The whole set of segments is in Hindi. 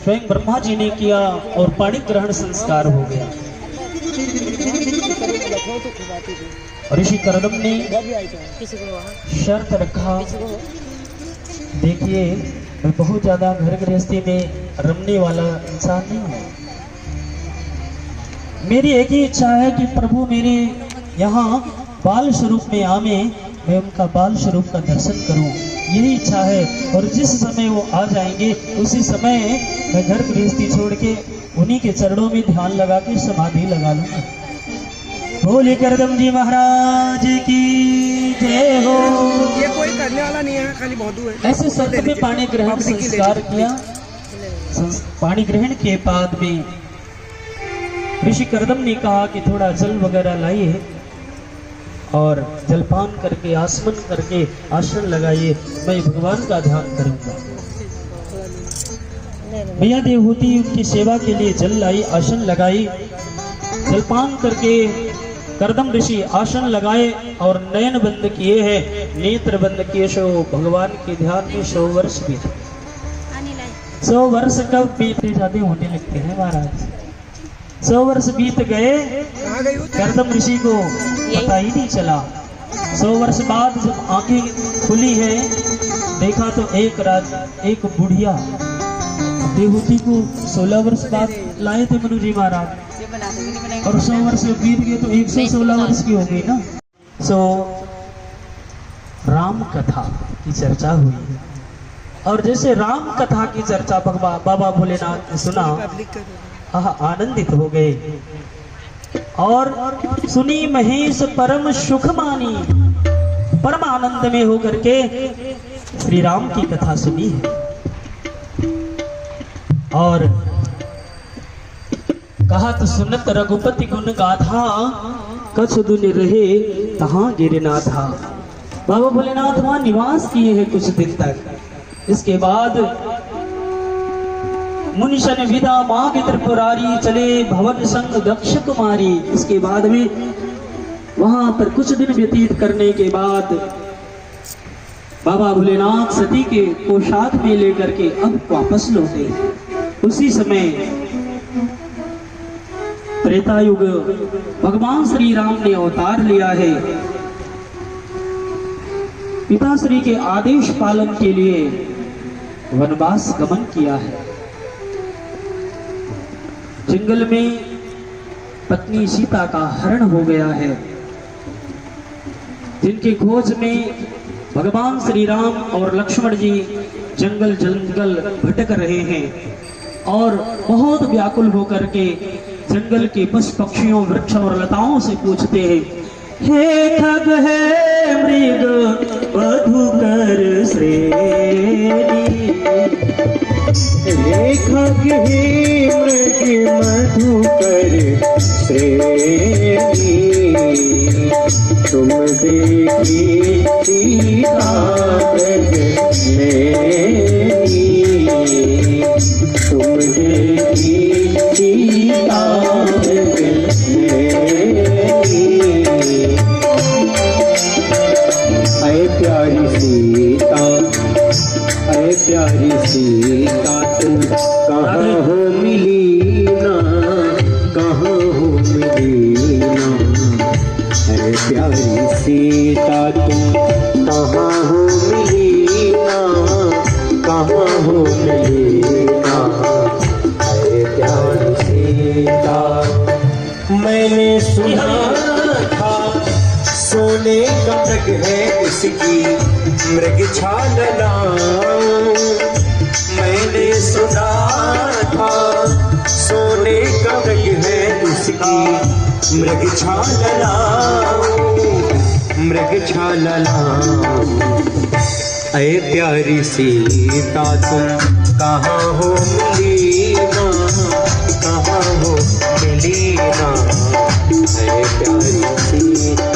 स्वयं ब्रह्मा जी ने किया और पाणी ग्रहण संस्कार हो गया। ऋषि करदम ने शर्त रखा, देखिए मैं बहुत ज्यादा घर गृहस्थी में रमने वाला इंसान नहीं हूँ, मेरी एक ही इच्छा है कि प्रभु मेरे यहाँ बाल स्वरूप में आवे, मैं उनका बाल स्वरूप का दर्शन करूं, यही इच्छा है। और जिस समय वो आ जाएंगे उसी समय मैं घर गृहस्थी छोड़ के उन्हीं के चरणों में ध्यान लगा के समाधि लगा लूंगा। बोले करदम जी महाराज की जय हो। ये कोई करने वाला नहीं है, खाली बहुत है। ऐसे संत में पाणी ग्रहण संस्कार किया। पाणी ग्रहण के बाद में ऋषि करदम ने कहा कि थोड़ा जल वगैरह लाइए और जलपान करके आसमन करके आसन लगाइए, मैं भगवान का ध्यान करूंगा। भैया देवहूति उनकी सेवा के लिए जल लाई, आसन लगाई, जलपान करके करदम ऋषि आसन लगाए और नयन बंद किए हैं, नेत्र बंद किए, सो भगवान के ध्यान में 100 वर्ष बीते। 100 वर्ष कब बीते जाते होने लगते हैं महाराज। 100 वर्ष बीत गए, करदम ऋषि को पता ही नहीं चला। 100 वर्ष बाद जब आंखें खुली है, देखा तो एक बुढ़िया देवहूति को 16 वर्ष बाद लाए थे मनु जी महाराज, और 100 वर्ष बीत गए तो 116 वर्ष की हो गई ना। राम कथा की चर्चा हुई, और जैसे राम कथा की चर्चा बाबा भोलेनाथ ने सुना, आनंदित हो गए और सुनी महेश परम सुख मानी, परम आनंद में होकर के श्री राम की कथा सुनी है। और कहा तो सुनत रघुपति गुण गाथा, कछ दुनि रहे तहां गिरनाथा। बाबा भोलेनाथ वहां निवास किए हैं कुछ दिन तक। इसके बाद मुनिशन विदा माँ की त्रिपुरारी, चले भवन संग दक्ष कुमारी। इसके बाद में वहां पर कुछ दिन व्यतीत करने के बाद बाबा भोलेनाथ सती के पोशाक में लेकर के अब वापस लौटे। उसी समय त्रेता युग भगवान श्री राम ने अवतार लिया है। पिता श्री के आदेश पालन के लिए वनवास गमन किया है। जंगल में पत्नी सीता का हरण हो गया है, जिनकी खोज में भगवान श्री राम और लक्ष्मण जी जंगल जंगल भटक रहे हैं और बहुत व्याकुल होकर के जंगल के पशु पक्षियों वृक्ष और लताओं से पूछते हैं, हे खग है मृग मधुकर श्रेणी, हे खग हे मृग मधुकर श्रेणी, तुम देखी सीतापद मेरी, तुम देखी सीतापद मेरी। ऐ प्यारी सीता, ऐ प्यारी सीता, तुम कहाँ हो मिली ना, कहाँ हो मिली ना। ऐ प्यारी सीता, तुम कहाँ हो मिली ना, कहाँ हो मिली ना। ऐ प्यारी सीता, मैंने सुना था सोने का मृग है इसकी मृगछालना, मैंने सुना था सोने का मृग है इसकी मृगछालना, मृगछालना। ऐ प्यारी सीता, तुम कहाँ हो मिली ना, कहाँ हो मिली ना। ऐ प्यारी सीता,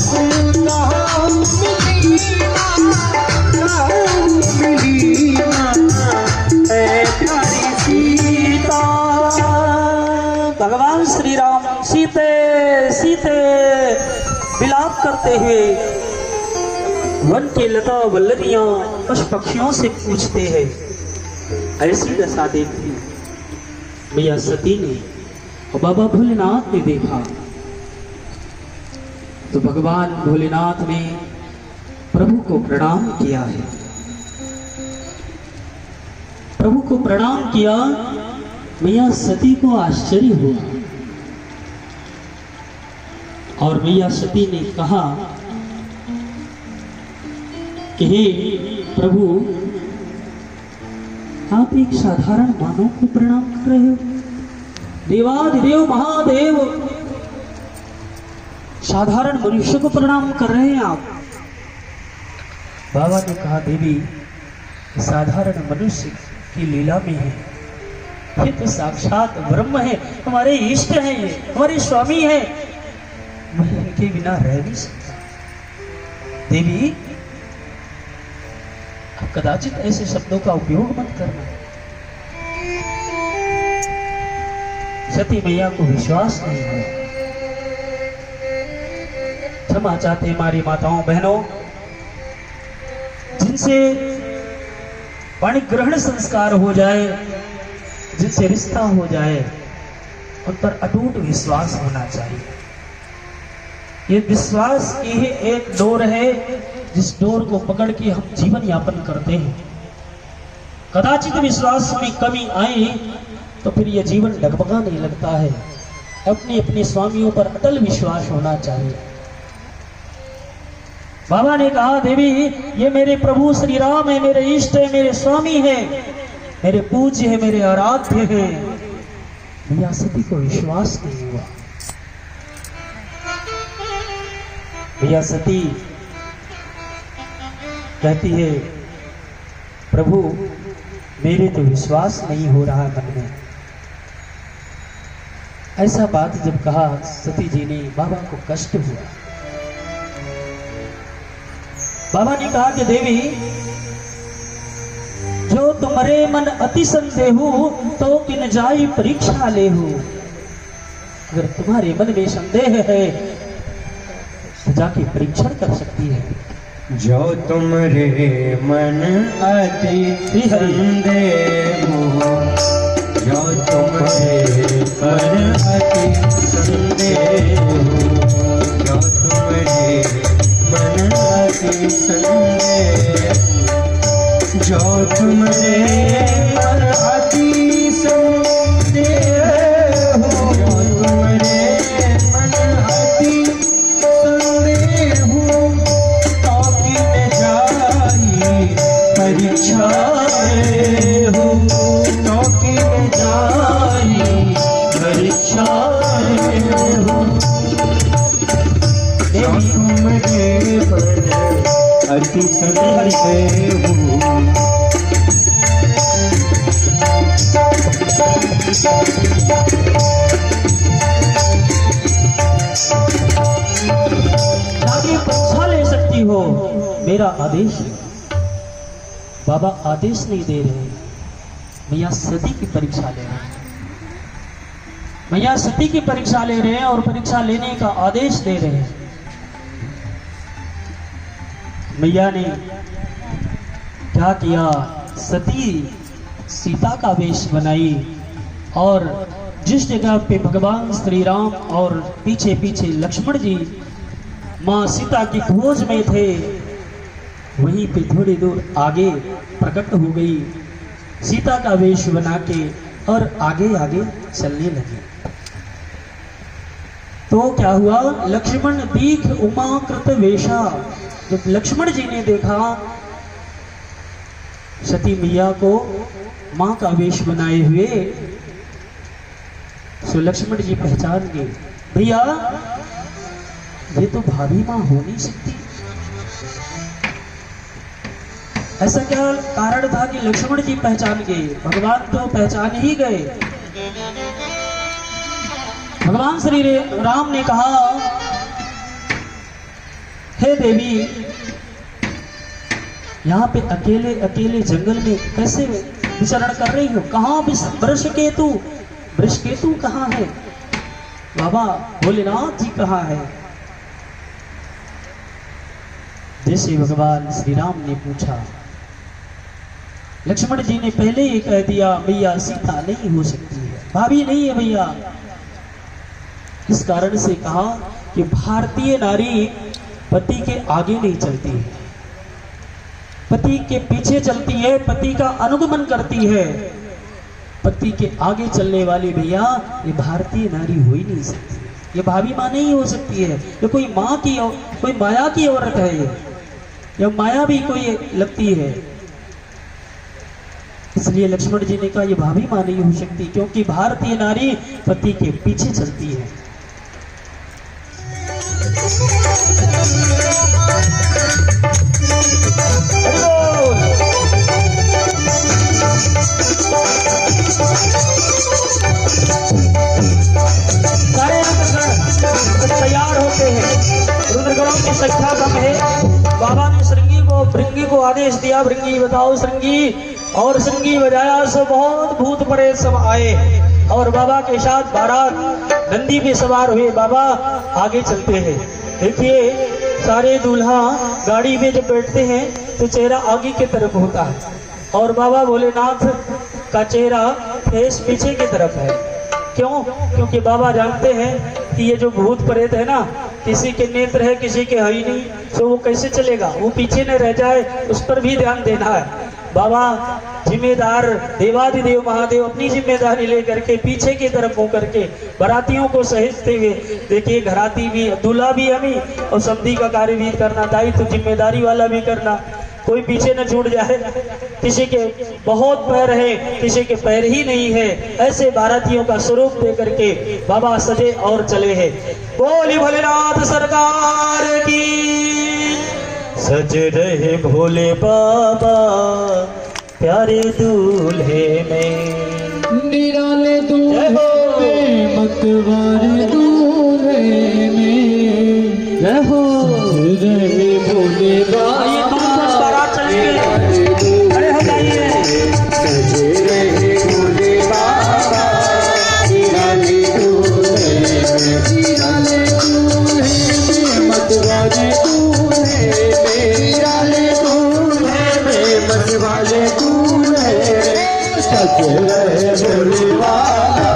तुम कहाँ हो मिली ना, कहाँ हो मिली ना। ऐ प्यारी सीता। भगवान श्री राम सीते सीते विलाप करते हुए वन के लता वल्लरियां पशु पक्षियों से पूछते हैं। ऐसी दशा देखी मैया सती ने और बाबा भोलेनाथ ने देखा तो भगवान भोलेनाथ ने प्रभु को प्रणाम किया है। प्रभु को प्रणाम किया। मैया सती को आश्चर्य हुआ और मैया सती ने कहा कि हे प्रभु, आप एक साधारण मानव को प्रणाम कर रहे हो? देवाधिदेव महादेव साधारण मनुष्य को प्रणाम कर रहे हैं आप? बाबा ने कहा, देवी, साधारण मनुष्य की लीला में है, ये तो साक्षात ब्रह्म है, हमारे इष्ट हैं, ये हमारे स्वामी है, मैं इनके बिना रह नहीं सकता। देवी, आप कदाचित ऐसे शब्दों का उपयोग मत करना। सती मैया को विश्वास नहीं हुआ। क्षमा चाहते हमारी माताओं बहनों, जिनसे वाणी ग्रहण संस्कार हो जाए, जिनसे रिश्ता हो जाए, उन पर अटूट विश्वास होना चाहिए। ये विश्वास की ही एक डोर है, जिस डोर को पकड़ के हम जीवन यापन करते हैं। कदाचित विश्वास में कमी आई तो फिर यह जीवन डगमगाने लगता है। अपने अपने स्वामियों पर अटल विश्वास होना चाहिए। बाबा ने कहा, देवी, ये मेरे प्रभु श्री राम है, मेरे इष्ट है, मेरे स्वामी है, मेरे पूज्य है, मेरे आराध्य है। मैया सती को विश्वास नहीं हुआ। मैया सती कहती है, प्रभु, मेरे तो विश्वास नहीं हो रहा मन में। ऐसा बात जब कहा सती जी ने, बाबा को कष्ट हुआ। बाबा ने कहा कि देवी, जो तुम्हारे मन अति संदेहु तो किन जाई परीक्षा लेहु। अगर तुम्हारे मन में संदेह है तो जाके परीक्षण कर सकती है। जो तुम्हारे मन अति संदेहु, जो तुम्हारे मन अति संदेहु, जो तुम्हारे मन अति संदेहु, जो तुम्हारे मन अति संदेहु, जो तुम्हारे मन अति संदेहु, तो किन जाई परीक्षा लेहु, तो किन जाई परीक्षा लेहु। तुम्हारे मन अति संदेहु, जाके परीक्षा ले सकती हो, मेरा आदेश है। बाबा आदेश नहीं दे रहे, मैया सती की परीक्षा ले रहे हैं। मैया सती की परीक्षा ले रहे हैं और परीक्षा लेने का आदेश दे रहे हैं। मैया ने क्या किया, सती सीता का वेश बनाई और जिस जगह पे भगवान श्री राम और पीछे पीछे लक्ष्मण जी माँ सीता की खोज में थे, वहीं पे थोड़ी दूर आगे प्रकट हो गई सीता का वेश बना के और आगे आगे चलने लगी। तो क्या हुआ, लक्ष्मण दीख उमा कृत वेशा। जब लक्ष्मण जी ने देखा सती मैया को मां का वेश बनाए हुए, तो लक्ष्मण जी पहचान गए, भैया ये तो भाभी मां हो नहीं सकती। ऐसा क्या कारण था कि लक्ष्मण जी पहचान गए? भगवान तो पहचान ही गए। भगवान श्री राम ने कहा, हे देवी, यहाँ पे अकेले अकेले जंगल में कैसे विचरण कर रही हो? कहाँ वृषकेतु? वृषकेतु कहाँ है? बाबा भोलेनाथ जी कहाँ है? जैसे भगवान श्री राम ने पूछा, लक्ष्मण जी ने पहले ही कह दिया, मैया सीता नहीं हो सकती है। भाभी नहीं है भैया। इस कारण से कहा कि भारतीय नारी पति के आगे नहीं चलती, पति के पीछे चलती है, पति का अनुगमन करती है। पति के आगे चलने वाली भैया ये भारतीय नारी हो ही नहीं सकती, ये भाभी माँ नहीं हो सकती है। ये कोई माँ की, कोई माया की औरत है, ये माया भी कोई लगती है। इसलिए लक्ष्मण जी ने कहा ये भाभी माँ नहीं हो सकती, क्योंकि भारतीय नारी पति के पीछे चलती है। तैयार होते हैं, रुद्रगणों की संख्या कम है। बाबा ने भृंगी को आदेश दिया, भृंगी बताओ श्रृंगी, और श्रृंगी बजाया सो बहुत भूत प्रेत सब आए और बाबा के साथ बारात नंदी पे सवार हुए। बाबा आगे चलते हैं। देखिए सारे दूल्हा गाड़ी में जब बैठते हैं तो चेहरा आगे की तरफ होता है और बाबा भोलेनाथ का चेहरा फेस पीछे की तरफ है। क्यों? क्योंकि बाबा जानते हैं कि ये जो भूत प्रेत है ना, किसी के नेत्र है किसी के है ही नहीं, तो वो कैसे चलेगा, वो पीछे न रह जाए, उस पर भी ध्यान देना है। बाबा जिम्मेदार देवादिदेव महादेव अपनी जिम्मेदारी लेकर के पीछे की तरफ हो करके बारातियों को सहेजते हुए, देखिए घराती भी, दूल्हा भी हमी और समधी का कार्य भी करना, दायित्व जिम्मेदारी वाला भी करना, कोई पीछे न छूट जाए। किसी के बहुत पैर है किसी के पैर ही नहीं है, ऐसे बारातियों का स्वरूप दे करके बाबा सजे और चले हैं। बोली भोलेनाथ सरकार की। सज रहे भोले बाबा प्यारे दूल्हे में, निराले दूल्हे में, मतवारे दूल्हे में, रहो रहे भोले बाबा। बारात चलेंगे, खड़े हो जाइए। सजे रहे भोले बाबा, निराले दूल्हे में, निराले दूल्हे में, मतवारे दूल्हे में, निराले दूल्हे में, मतवारे दूल्हे में, सजे रहे भोले बाबा,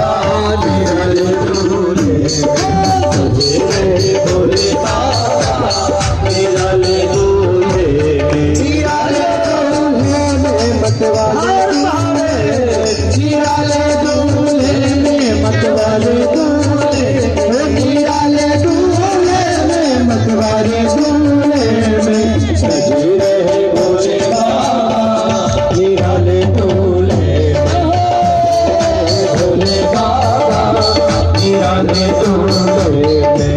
निराले दूल्हे में, सजे रहे भोले बाबा, निराले दूल्हे में, निराले दूल्हे में, मतवाले निराले दूल्हे में, मतवाले दूल्हे में, निराले दूल्हे में, मतवाले दूल्हे में, सजे रहे भोले बाबा, निराले दूल्हे में, भोले बाबा, निराले दूल्हे में।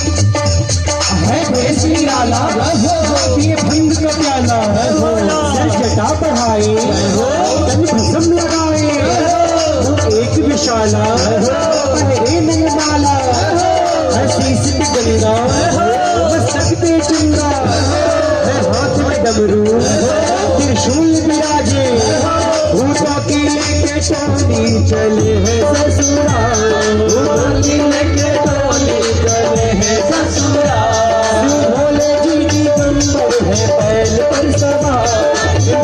है देसी लाला ये भंग का प्याला जटा बढ़ाए तन भस्म लगाए एक विशाला पहरे में माला शीश पे गंगा मस्तक पे चंगा हाथ में डमरू त्रिशूल विराजे भूतों की लेके टोली चले है ससुराल भूतों की लेके टोली चले है ससुराल भोले जी दिगंबर है पैर पर सवार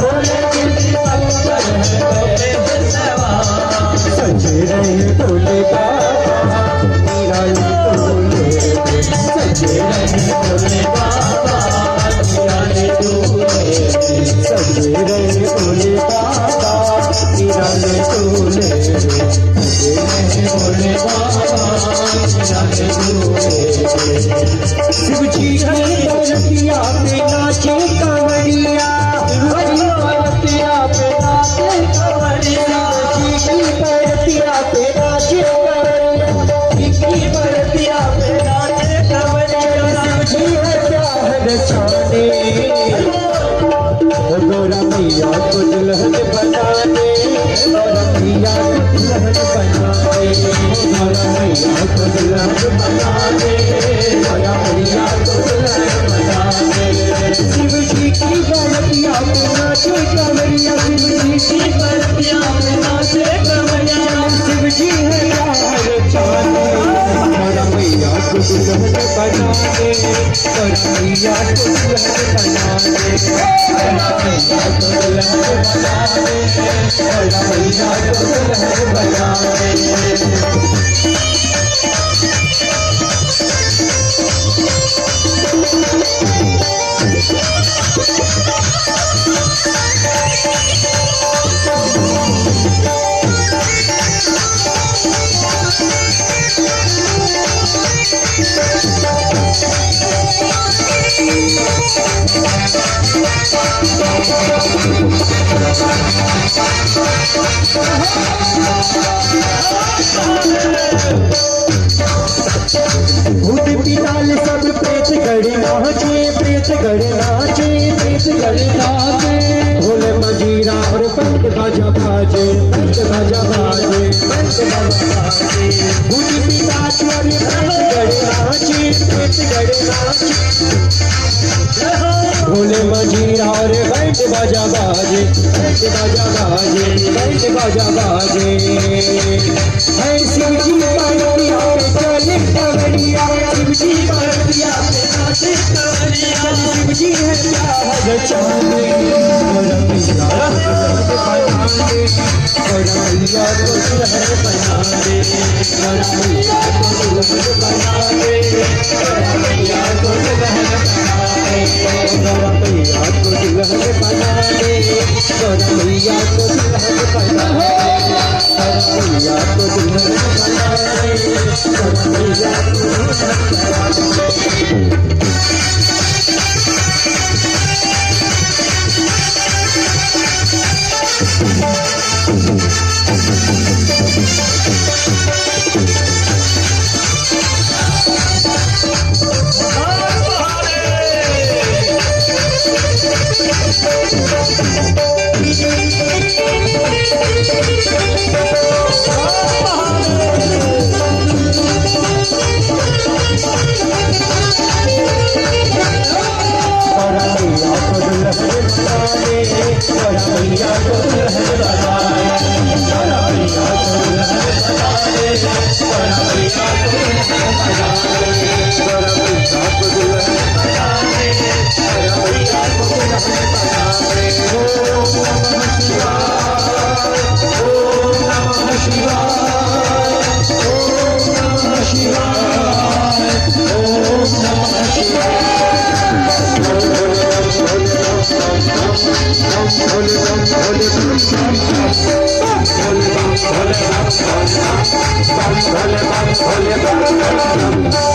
भोले जी दिगंबर है पैर पर सवार सजे रहे भोले बाबा निराले भोले सजे रहे भोले बाबा निराले भोले सजे रहे भोले बाबा निराले भोले सजे रहे भोले बाबा निराले भोले शिव जी की पार्वतिया पे नाचे कांवड़िया हरी पार्वतिया पे नाचे कांवड़िया शिव जी की पार्वतिया पे नाचे कांवड़िया शिव की पार्वतिया पे नाचे कांवड़िया शिव जी है प्यार छाने गौरा मैया को दुल्हन बनाने गौरा मैया को दुल्हन बनाने गौरा मैया को दुल्हन बनाने गौरा मैया को दुल्हन बनाने शिव जी की गलतिया पे नाचे कमरिया शिव जी की गलतिया पे नाचे कमरिया शिव जी है प्यार छाने गौरा मैया को दुल्हन बनाने गौरा मैया को दुल्हन बनाने मैया को दुल्हन बनाने गौरा मैया को दुल्हन बनाने भूत पिताल सब प्रेत गड़े नाचे प्रेत गड़े नाचे प्रेत गड़े नाचे भोले मजीरा और पंत बाजा बाजे पंत बाजा बाजे पंत बाजा बाजे भूत पिताल और प्रेत गड़े नाचे प्रेत गड़े नाचे भोले मजीरा और पंत बाजा बाजे पंत बाजा बाजे पंत बाजा बाजे है शिव जी पार्वतिया पे चले कांवड़िया शिव जी पार्वतिया पे नाचे कांवड़िया शिव जी है प्यार छाने गौरा मैया को दुल्हन बनाने गौरा मैया को दुल्हन बनाने गौरा मैया को दुल्हन बनाने गौरा मैया को दुल्हन बनाने गौरा मैया को दुल्हन बनाने गौरा मैया को दुल्हन बनाने गौरा मैया को दुल्हन बनाने भोले